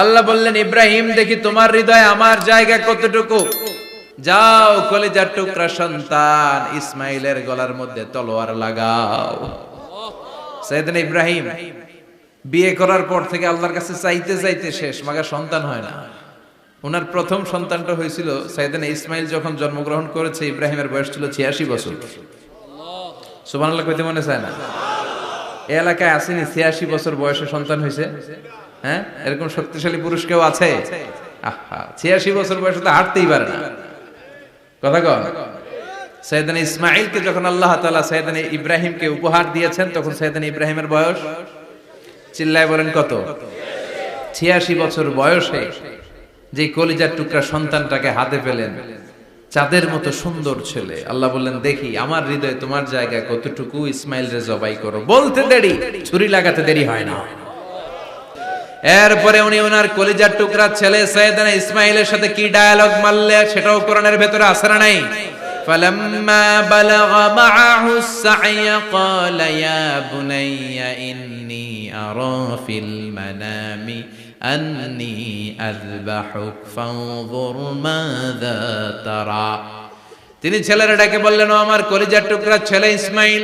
আল্লাহ বললেন, ইব্রাহিম দেখি তোমার হৃদয়ে আমার জায়গা কতটুকু, যাও কলিজার টুকরা সন্তান ইসমাইলের গলার মধ্যে তলোয়ার লাগাও। সাইয়েদনা ইব্রাহিম বিয়ে করার পর থেকে আল্লাহর কাছে চাইতে চাইতে শেষ, মাগা সন্তান হয় না। ওনার প্রথম সন্তানটা হয়েছিল সাইয়েদনা ইসমাইল যখন জন্মগ্রহণ করেছে, ইব্রাহিমের বয়স ছিল 86 বছর। সুবহানাল্লাহ কইতে মনে চায় না? এই এলাকায় আসেনি 86 বছর বয়সে সন্তান হয়েছে? হ্যাঁ, এরকম শক্তিশালী পুরুষ কেউ আছে? আহা, 86 বছর বয়সে তো হাঁটতেই পারে না। কথা কন। সাইয়েদনা ইসমাইলকে যখন আল্লাহ তাআলা সাইয়েদনা ইব্রাহিমকে উপহার দিয়েছেন, তখন সাইয়েদনা ইব্রাহিমের বয়স, চিল্লায় বলেন কত? 86 বছর বয়সে যে কলিজার টুকরা সন্তানটাকে হাতে পেলেন, চাঁদের মতো সুন্দর ছেলে। আল্লাহ বললেন, দেখি আমার হৃদয়ে তোমার জায়গা কতটুকু, ইসমাইল রে জবাই করো। বলতে দেরি, ছুরি লাগাতে দেরি হয় না। এরপরে উনি ওনার কলিজার টুকরা ছেলে সাইয়েদনা ইসমাইলের সাথে কি ডায়ালগ মারলে সেটাও কোরআনের ভেতরে আছে না নাই? فلما بلغ معه السعي قال يا بني إني أرى في المنام أني أذبحك فانظر ماذا ترى। তিনি ছেলেরা ডেকে বললেন, ও আমার কলিজার টুকরা ছেলে ইসমাইল,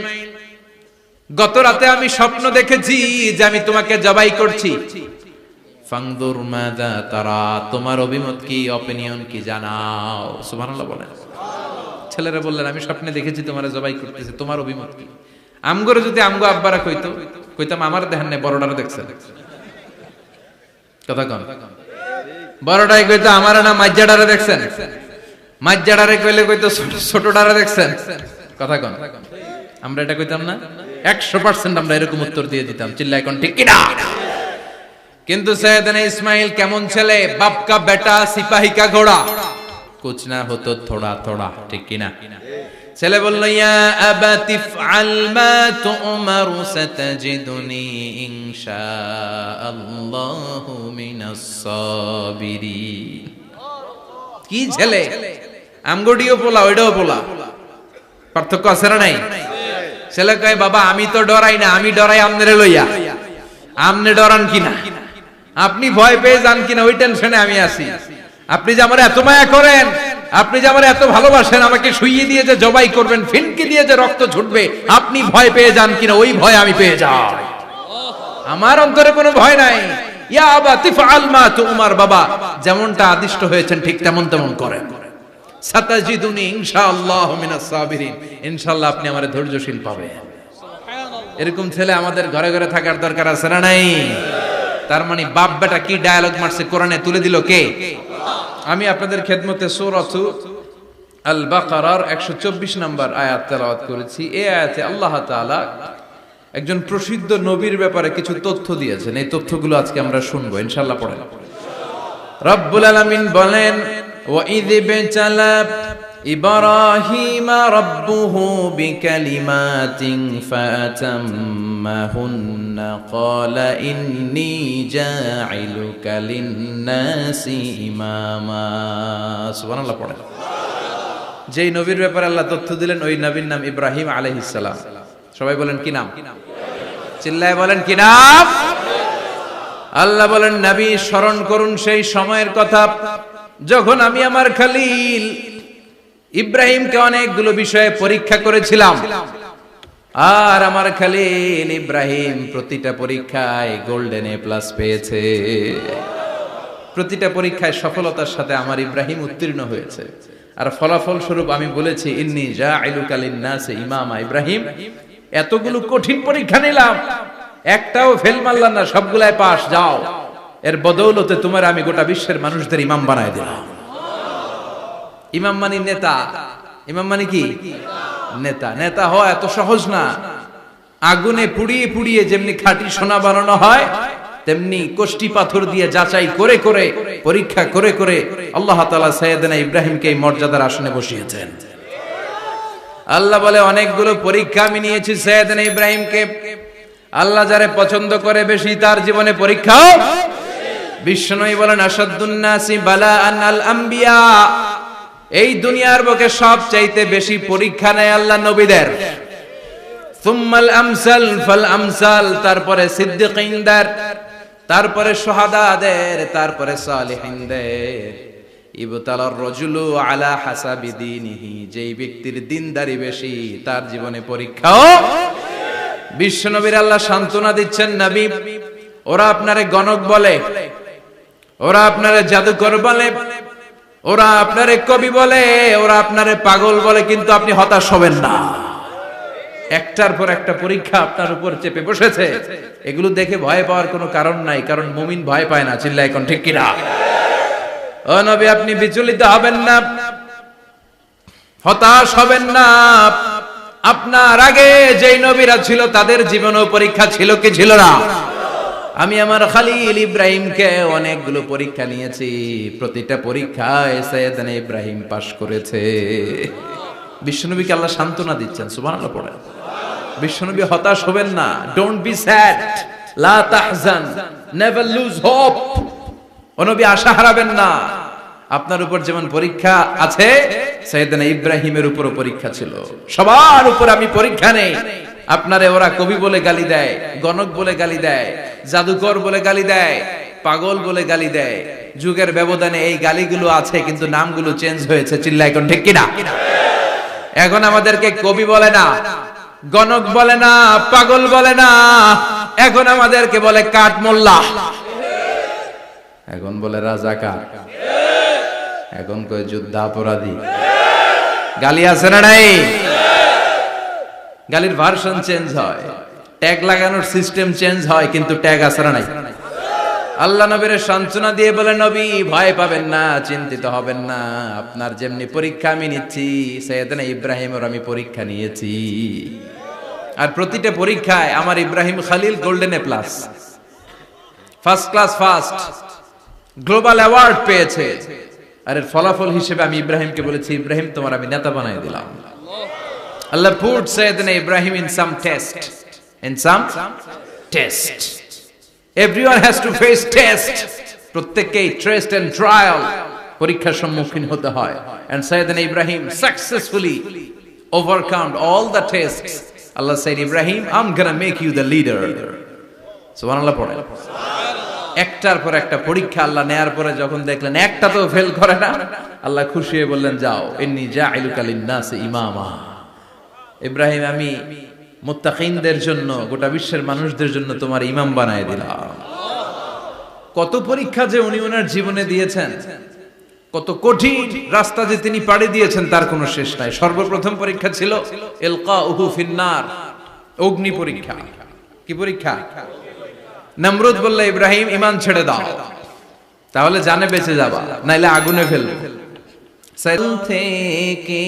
গত রাতে আমি স্বপ্ন দেখেছি যে আমি তোমাকে জবাই করছি। ফানজুর মাযা তারা, তোমার অভিমত কি, অপিনিয়ন কি জানাও। সুবহানাল্লাহ বলেন। ছেলেরা বললেন, আমি স্বপ্নে দেখেছি তোমার জবাই করতেছি, তোমার অভিমত কি? আমগরে যদি আমগো আব্বারা কইতো, কইতাম আমার দেখেন না, বড়ডারে দেখছেন। কথা কন। বড়ডাই কইতো আমার না মাজ্জাডারে দেখছেন, মাজ্জাডারে কইলে কইতো ছোটডারে দেখছেন। কথা কন। আমরা এটা কইতাম না? 100% আমরা এরকম উত্তর দিয়ে দিতাম। চিল্লায় কোন ঠিক কিনা? কিন্তু সাইয়েদনা ইসমাইল কেমন ছেলে, বাপ কা বেটা সিপাহি কা ঘোড়া, কুছ না হতো থোড়া থোড়া, ঠিক কিনা? ছেলে বলল, ইয়া আবাতি ফআল মা তুমারু সাতাজিদুনি ইনশাআল্লাহু মিনাস সাবিরিন। কি ছেলে, আমগডিও পোলা ওইটাও পোলা, পার্থক্য আছে না নাই? ছেলে কয়, বাবা আমি তো ডরাই না, আমি ডরাই আমনেরে লইয়া। আমনে ডরান কিনা, আপনি ভয় পেয়ে যান কিনা ওই টেনশনে আমি আছি। আপনি যে আমার এত মায়া করেন, আপনি যে আমার এত ভালোবাসেন, আমাকে শুইয়ে দিয়ে যে জবাই করবেন, ফিনকি দিয়ে যে রক্ত ছুটবে, আপনি ভয় পেয়ে যান কিনা ওই ভয় আমি পেয়ে যাই। আমার অন্তরে কোনো ভয় নাই। ইয়া আবাতি ফাআল মা তুমার, বাবা যেমনটা আদিষ্ট হয়েছেন ঠিক তেমন তেমন করেন। সাতাজিদুনি ইনশাআল্লাহু মিনাস সাবিরিন, ইনশাআল্লাহ আপনি আমারে ধৈর্যশীল পাবেন। এরকম ছেলে আমাদের ঘরে ঘরে থাকার দরকার আছে না নাই? তার মানে বাপ বেটা কি ডায়ালগ মারছে কোরআনে তুলে দিল কে? আমি আপনাদের খেদমতে সূরাত আল বাকারার 124 নম্বর আয়াত তেলাওয়াত করেছি। এই আয়াতে আল্লাহ তাআলা একজন প্রসিদ্ধ নবীর ব্যাপারে কিছু তথ্য দিয়েছেন। এই তথ্যগুলো আজকে আমরা শুনবো ইনশাআল্লাহ। পড়েন। রব্বুল আলামিন বলেন, ওয়া ইয বিতালা ইব্রাহিমা রাব্বুহু বিকালিমাতিন ফাতাম্মাহুন্না ক্বালা ইন্নী জাঈলুকা লিন-নাসি ইমামা। সুবহানাল্লাহ পড়েন। যেই নবীর ব্যাপারে আল্লাহ তথ্য দিলেন ওই নবীর নাম ইব্রাহিম আলাইহিস সালাম। সবাই বলেন কি নাম? চিল্লায় বলেন কি নাম? আল্লাহ বলেন, নবী স্মরণ করুন সেই সময়ের কথা যখন আমি আমার খলিল ইব্রাহিমকে অনেকগুলো বিষয়ে পরীক্ষা করেছিলাম, আর আমার খলিল ইব্রাহিম প্রতিটা পরীক্ষায় গোল্ডেন এ প্লাস পেয়েছে। প্রতিটা পরীক্ষায় সফলতার সাথে আমার ইব্রাহিম উত্তীর্ণ হয়েছে। আর ফলাফল স্বরূপ আমি বলেছি, ইন্নী জাঈলুকা লিন-নাসি ইমামা। ইব্রাহিম এতগুলো কঠিন পরীক্ষা নিলাম, একটাও ফেল মারলাম না, সবগুলাই পাস। যাও, এর বদৌলতে তোমার আমি গোটা বিশ্বের মানুষদের ইমাম বানায় দিলাম। ইমাম মানে নেতা। ইমাম মানে কি? নেতা। নেতা হওয়া এত সহজ না। আগুনে পুড়িয়ে পুড়িয়ে যেমনি খাঁটি সোনা বানানো হয়, তেমনি কষ্টি পাথর দিয়ে যাচাই করে করে পরীক্ষা করে করে আল্লাহ তাআলা সাইয়েদনা ইব্রাহিমকে এই মর্যাদার আসনে বসিয়েছেন। আল্লাহ বলে, অনেকগুলো পরীক্ষা আমি নিয়েছি সাইয়েদনা ইব্রাহিমকে। আল্লাহ যারে পছন্দ করে বেশি তার জীবনে পরীক্ষাও। বিশ্বনবী বলেন, আসাদুন নাসি বালাআন আল আম্বিয়া। এই দুনিয়ার বুকে সবচাইতে বেশি পরীক্ষা নেয় আল্লাহ নবীদের। সুম্মাল আমসাল ফাল আমসাল, তারপরে সিদ্দিকীনদের, তারপরে শুহাদাদের, তারপরে সালিহিনদের। ইবতালার রাজুলু আলা হাসাবি দীনিহি, যেই ব্যক্তির দিনদারি বেশি তার জীবনে পরীক্ষাও। বিশ্বনবীর আল্লাহ সান্ত্বনা দিচ্ছেন, নবী ওরা আপনারে গণক বলে, ওরা আপনারে জাদুকর বলে, ওরা আপনারে কবি বলে, ওরা আপনারে পাগল বলে, কিন্তু আপনি হতাশ হবেন না। একটার পর একটা পরীক্ষা আপনার উপর চেপে বসেছে, এগুলো দেখে ভয় পাওয়ার কোনো কারণ নাই, কারণ মুমিন ভয় পায় না। চিল্লায় এখন ঠিক কিনা? ও নবী, আপনি বিচলিত হবেন না, হতাশ হবেন না। আপনার আগে যেই নবীরা ছিল তাদের জীবনেও পরীক্ষা ছিল কি ছিল না? আমি আমার খলিল ইব্রাহিমকে অনেকগুলো পরীক্ষা নিয়েছি, প্রতিটা পরীক্ষায় সাইয়েদনা ইব্রাহিম পাশ করেছে। বিশ্বনবীকে আল্লাহ সান্ত্বনা দিচ্ছেন, সুবহানাল্লাহ পড়েন। বিশ্বনবী হতাশ হবেন না, ডোন্ট বি স্যাড, লা তাহজান, নেভার লুজ হোপ। ও নবী আশা হারাবেন না। আপনার উপর যেমন পরীক্ষা আছে, সাইয়েদনা ইব্রাহিমের উপরও পরীক্ষা ছিল। সবার উপর আমি পরীক্ষা নেই। আপনারে ওরা কবি বলে গালি দেয়, গণক বলে গালি দেয়, জাদুকর বলে গালি দেয়, পাগল বলে গালি দেয়। যুগের ব্যবধানে এই গালিগুলো আছে, কিন্তু নামগুলো চেঞ্জ হয়েছে। চিল্লায় এখন ঠিক কিনা? এখন আমাদেরকে কবি বলে না, গণক বলে না, পাগল বলে না, এখন আমাদেরকে বলে কাঠ মোল্লা, এখন বলে রাজাকার, এখন কয় যুদ্ধাপরাধী। গালি আছে না নাই? গালির ভার্সন চেঞ্জ হয়, ট্যাগ লাগানোর সিস্টেম চেঞ্জ হয়, কিন্তু ট্যাগ আছে না নাই? আল্লাহ নবীর সান্ত্বনা দিয়ে বলে, নবী ভয় পাবেন না, চিন্তিত হবেন না। আপনার যেমনি পরীক্ষা আমি নিচ্ছি, সাইয়েদনা ইব্রাহিমের আমি পরীক্ষা নিয়েছি। আর প্রতিটা পরীক্ষায় আমার Ibrahim Khalil golden A plus, first class first, global award পেয়েছে। আর এর ফলাফল হিসেবে আমি ইব্রাহিমকে বলেছি, ইব্রাহিম তোমার আমি নেতা বানিয়ে দিলাম। Allah put Sayyidina Ibrahim in some test. In some test. Everyone has to face test. প্রত্যেককেই টেস্ট এন্ড ট্রায়াল, পরীক্ষার সম্মুখীন হতে হয়। And Sayyidina Ibrahim successfully overcome all the tests. Allah said, Ibrahim, I'm gonna make you the leader. সুবহানাল্লাহ পড়ে। একটার পর একটা পরীক্ষা আল্লাহ নেয়ার পরে যখন দেখলেন একটা তো ফেল করে না, আল্লাহ খুশি হয়ে বললেন, যাও, ইন্নী জাইলুকা লিন-নাসি ইমামা। ইব্রাহিম, আমি মুত্তাকিনদের জন্য, গোটা বিশ্বের মানুষদের জন্য তোমার ইমাম বানায় দিলাম। কত পরীক্ষা যে উনি ওনার জীবনে দিয়েছেন, কত কঠিন রাস্তা যে তিনি পাড়ি দিয়েছেন, তার কোনো শেষ নাই। সর্বপ্রথম পরীক্ষা ছিল ইলকাউহু ফিন্নার, অগ্নি পরীক্ষা। কি পরীক্ষা? নমরুদ বলল, ইব্রাহিম ঈমান ছেড়ে দাও, তাহলে জানে বেঁচে যাবা, নাইলে আগুনে ফেলবে। থেকে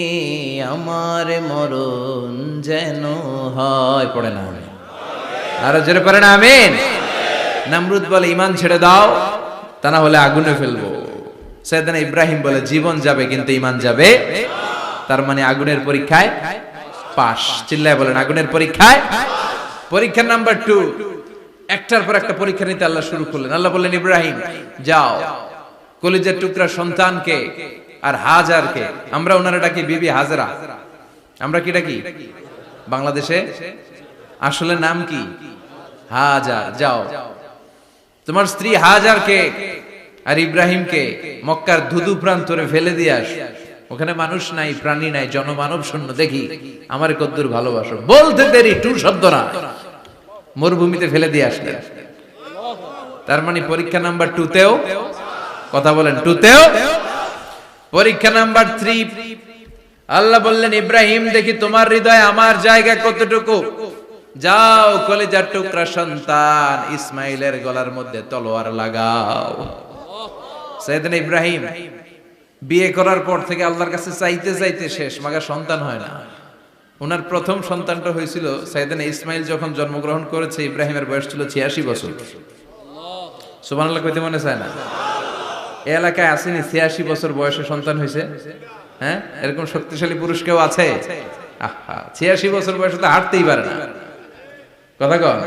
আমার মরণ যেন হয়, পড়ে না আমি আরো জোরে পড়ে না আমিন। নমরুদ বলে, ঈমান ছেড়ে দাও, তা না হলে আগুনে ফেলবো। সাইয়েদনা ইব্রাহিম বলে, জীবন যাবে কিন্তু ঈমান যাবে। তার মানে আগুনের পরীক্ষায় পাস। চিল্লায় বলেন, আগুনের পরীক্ষায়। পরীক্ষা নাম্বার 2, একটার পর একটা পরীক্ষা নিতে আল্লাহ শুরু করলেন। আল্লাহ বললেন, ইব্রাহিম যাও, কলিজার টুকরা সন্তানকে আর হাজারকে, আমরা ওনারা ডাকি বিবি হাজরা, আমরা কি ডাকি বাংলাদেশে? আসলে নাম কি? হাজার। যাও, তোমার স্ত্রী হাজারকে আর ইব্রাহিমকে মক্কার ধুধু প্রান্তরে ফেলে দিয়ে আস। ওখানে মানুষ নাই, প্রাণী নাই, জনমানব শূন্য। দেখি আমার কদ্দুর ভালোবাসো। বলতে দেরি, টু শব্দ না, মরুভূমিতে ফেলে দিয়ে আসলেন। তার মানে পরীক্ষা নাম্বার 2তেও, কথা বলেন, 2তেও। পরীক্ষা নাম্বার 3, আল্লাহ বললেন, ইব্রাহিম দেখি তোমার হৃদয়ে আমার জায়গা কতটুকু। যাও, কলিজার টুকরা সন্তান ইসমাইলের গলার মধ্যে তলোয়ার লাগাও। সাইয়েদনা ইব্রাহিম বিয়ে করার পর থেকে আল্লাহর কাছে চাইতে চাইতে শেষ, মাগা সন্তান হয় না। ওনার প্রথম সন্তানটা হয়েছিল সাইয়েদনা ইসমাইল যখন জন্মগ্রহণ করেছে, ইব্রাহিমের বয়স ছিল 86 বছর। সুবহানাল্লাহ কইতে মনে চায় না? এই এলাকায় আসেনি 86 বছর বয়সে সন্তান হয়েছে? হ্যাঁ, এরকম শক্তিশালী পুরুষ কেউ আছে? 86 বছর বয়সে তো হাঁটতেই পারে না। কথা কন।